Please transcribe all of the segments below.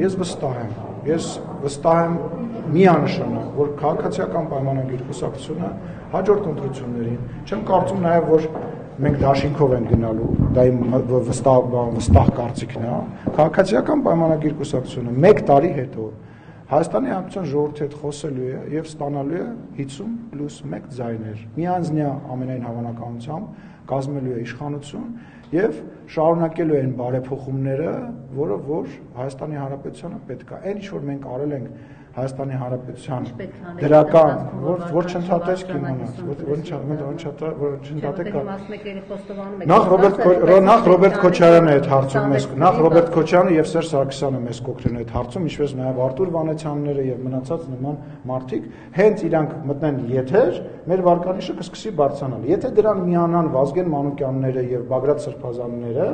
Ես վստահ եմ միանշանակ, որ քաղաքացիական պայմանագիր կուսակցությունը հաջորդ ընտրություններին, չեմ կարծում նաև, որ մենք դաշինքով են գնալու, դա իմ վստահ կարծիքն է, քաղաքացիական պայմանագիր կուսակցությունը 1 տարի հետո Հայաստանի Հանրապետության ժողովրդի հետ խոսելու է եւ ստանալու է 50+1 ձայներ։ Միանձնյա ամենայն հավանականությամբ կազմելու է իշխանություն եւ շարունակելու են բարեփոխումները, որը որ Հայաստանի Հանրապետությանը պետք է։ Այն ինչ որ մենք արել ենք Հայաստանի Հանրապետության դրական, որ չընդհատես կիմանաս, որ չընդհատեք։ Նախ Ռոբերտ Քոչարյանը այդ հարցում մեզ, նախ Ռոբերտ Քոչարյանը եւ Սերժ Սարգսյանը մեզ կօգնեն այդ հարցում, ինչպես նաեւ Արտուր Վանեցյանները եւ մնացած նման մարդիկ, հենց իրանք մտնեն եթեր, մեր վարկանիշը կսկսի բարձրանալ։ Եթե դրան միանան Վազգեն Մանուկյանները եւ Բագրատ Սրբազանները,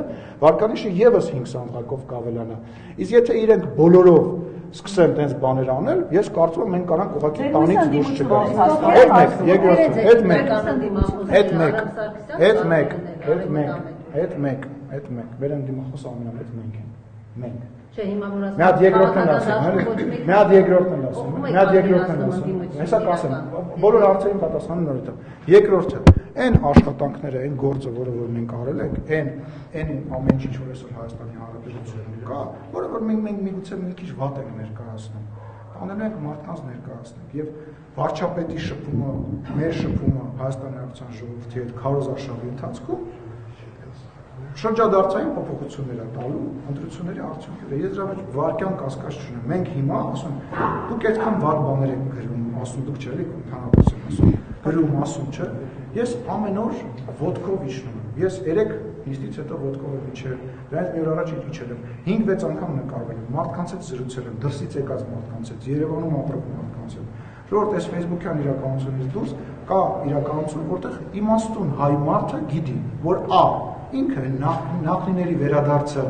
վարկանիշը եւս 5 սանդղակով կավելանա։ Իսկ եթե իրենք բոլորով սկսեն տենց բաներ անել, ես կարծում եմ մենք կարանք ուղղակի տանից դուրս չգանք։ Մեր ընդդիմախոս ամենամեծ մենք ենք։ Մենք։ Չէ, հիմա որ մի հատ երկրորդն ասեմ։ Հեսա կասեմ, բոլոր հարցերին պատասխանը նորից։ Երկրորդը, այն աշխատանքները, այն գործը, որը որ մենք արել ենք, այն ամեն ինչ որ այսօր Հայաստանի Հանրապետությունում կա, որը որ մենք միգուցե մի քիչ վատ ենք ներկայացնում։ Անելու ենք մարդկանց ներկայացնենք եւ վարչապետի շփումը, մեր շփումը Հայաստանի Հանրապետության ժողովրդի հետ քարոզարշավի ընթացքում շրջադարձային փոփոխություններ է տալու ընտրությունների արդյունքները։ Ես դրա մեջ վարկյան կասկած չունեմ։ Մենք հիմա ասում դուք այդքան վատ բաներ եք գրում, ասում դուք չէ՞ եք ընդհանրապես ասում, գրում ասում չէ։ Ես ամեն օր ոդկով իջնում եմ։ Ես 3 նիստից հետո ոդկով եմ իջել, դրանից մի օր առաջ իջել եմ 5-6 անգամ նկարվել եմ, մարդկանց հետ զրուցել եմ, դրսից եկած մարդկանց հետ, Երևանում ապրող մարդկանց հետ։ Ժողովուրդ, այս ֆեյսբուքյան իրականությունից դուրս կա իրականություն, որտեղ իմաստուն հայ մարդը գիտի, որ ինքը նախնիների վերադարձը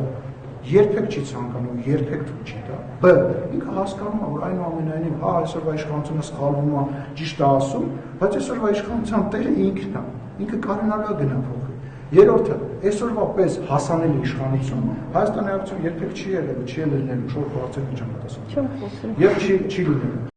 երբեք չի ցանկանում, երբեք թույլ չի տա։ Բ. Ինքը հասկանում է, որ այնուամենայնիվ, այսօրվա իշխանությունը սխալվում է, ճիշտ է ասում, բայց այսօրվա իշխանության տերը ինքն է։ Ինքը կարողանալու է գնահատել։ Երրորդը, այսօրվա պես հասանելի իշխանություն Հայաստանի Հանրապետություն երբեք չի եղել, չի ելնելու, շուտ հարցերին չեմ պատասխանում։ Եվ չի լինելու։